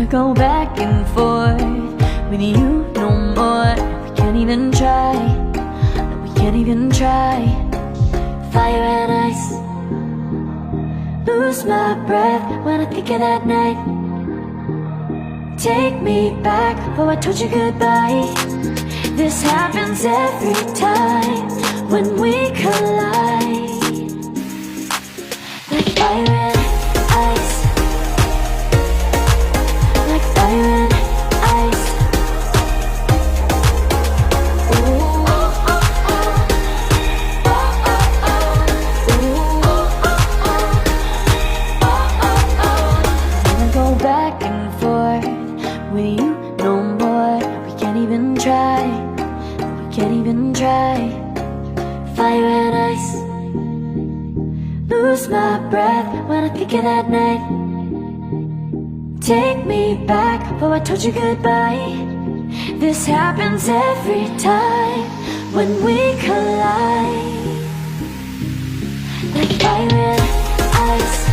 go back and forth with you no more. We can't even try, no, we can't even try. Fire and ice, lose my breath when I think of that night. Take me back, oh I told you goodbye. This happens every time when we collide. Like fire and ice, like fire and ice. Ooh, oh, oh, oh. Oh, oh, oh. Ooh, oh, oh, oh. Oh, oh, oh. Wanna go back and forth with you no more. We can't even try, we can't even try. Fire and ice, lose my breath when I think of that night. Take me back, oh I told you goodbye. This happens every time when we collide. Like fire and ice.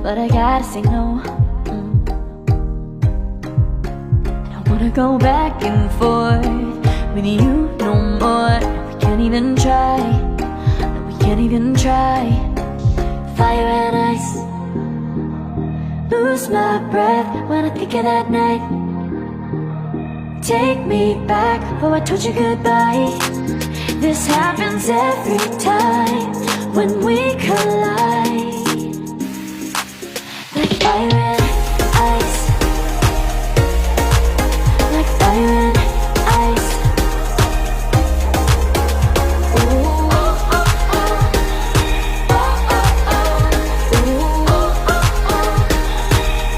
But I gotta say no. I don't wanna go back and forth with you no more. We can't even try, no, we can't even try. Fire and ice, lose my breath when I think of that night. Take me back, oh I told you goodbye. This happens every time when we collide. Like fire and ice, like fire and ice. Ooh, oh, oh, oh. Oh, oh, oh. Ooh, oh, oh, oh.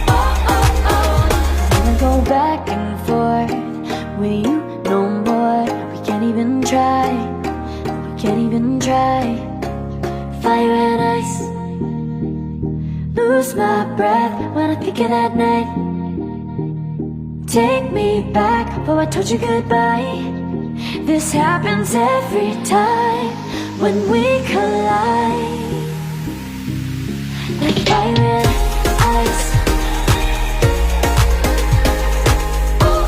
Oh, oh, oh. I wanna go back and forth with you no more. We can't even try, we can't even try. Fire and ice, lose my breath when I think of that night. Take me back, oh I told you goodbye. This happens every time when we collide. Like fire and ice. Oh,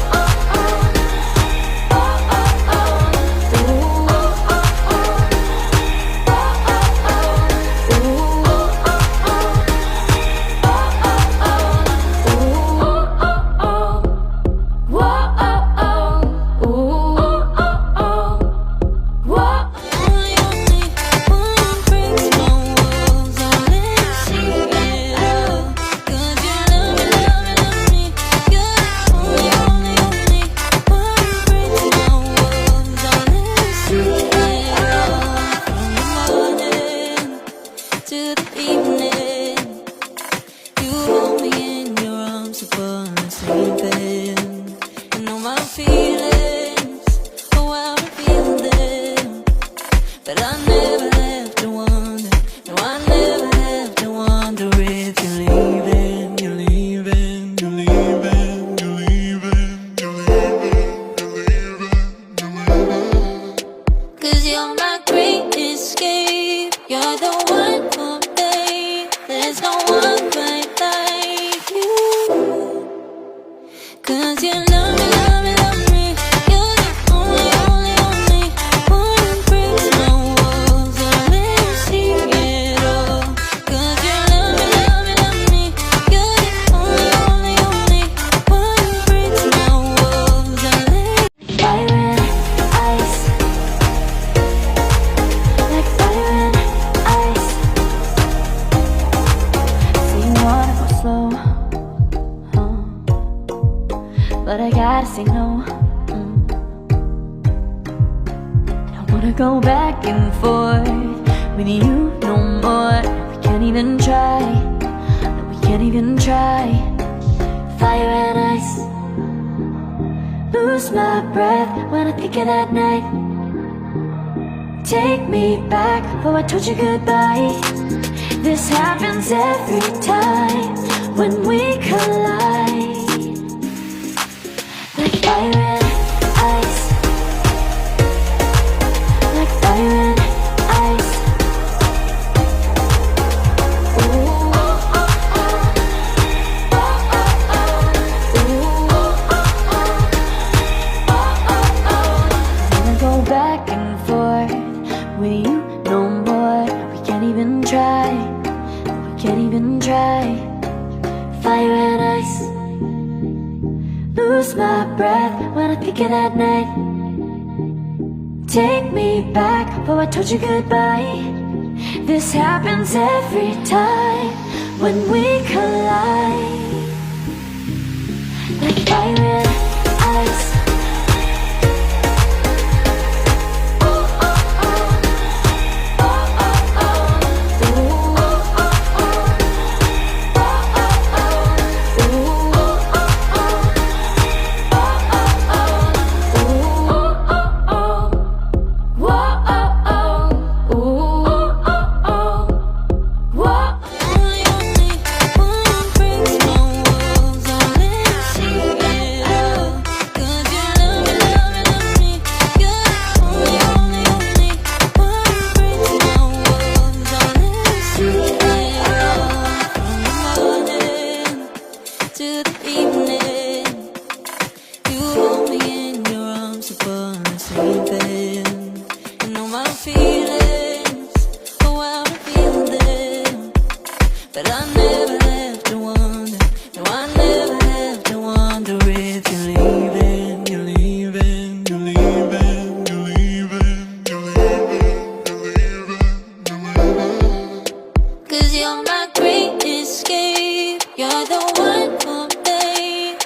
you love me, love me, love me. You're the only, only, only one who breaks my walls and let me see it all. 'Cause you love me, love me, love me. You're the only, only, only one who breaks my walls and let me. Fire and ice, like fire and ice. So you wanna go slow, but I gotta say no. I don't wanna go back and forth with you no more. We can't even try, no, we can't even try. Fire and ice, lose my breath when I think of that night. Take me back, oh I told you goodbye. This happens every time when we collide. Like fire and ice, like fire and ice. Ooh, oh, oh, oh. Oh, oh, oh. Ooh, oh, oh, oh. Wanna go back and forth with you no more. We can't even try, we can't even try. Fire and ice, lose my breath when I think of that night. Take me back, oh I told you goodbye. This happens every time when we collide. Like fire and ice. Oh, oh, oh. Oh, oh, oh. Ooh, oh, oh, oh. Oh, oh, oh. Ooh, oh, oh, oh. To the evening, you hold me in your arms upon the sleeping. You know my feelings, oh how I feel them. But I never have to wonder, no I never have to wonder if you're leaving, you're leaving, you're leaving, you're leaving, you're leaving, you're leaving, you're leaving. 'Cause you're my great escape, you're the one for me.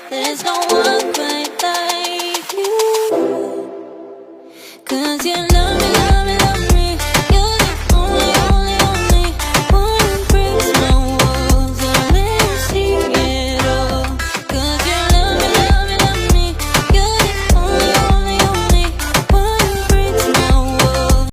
There's no one quite like you. 'Cause you love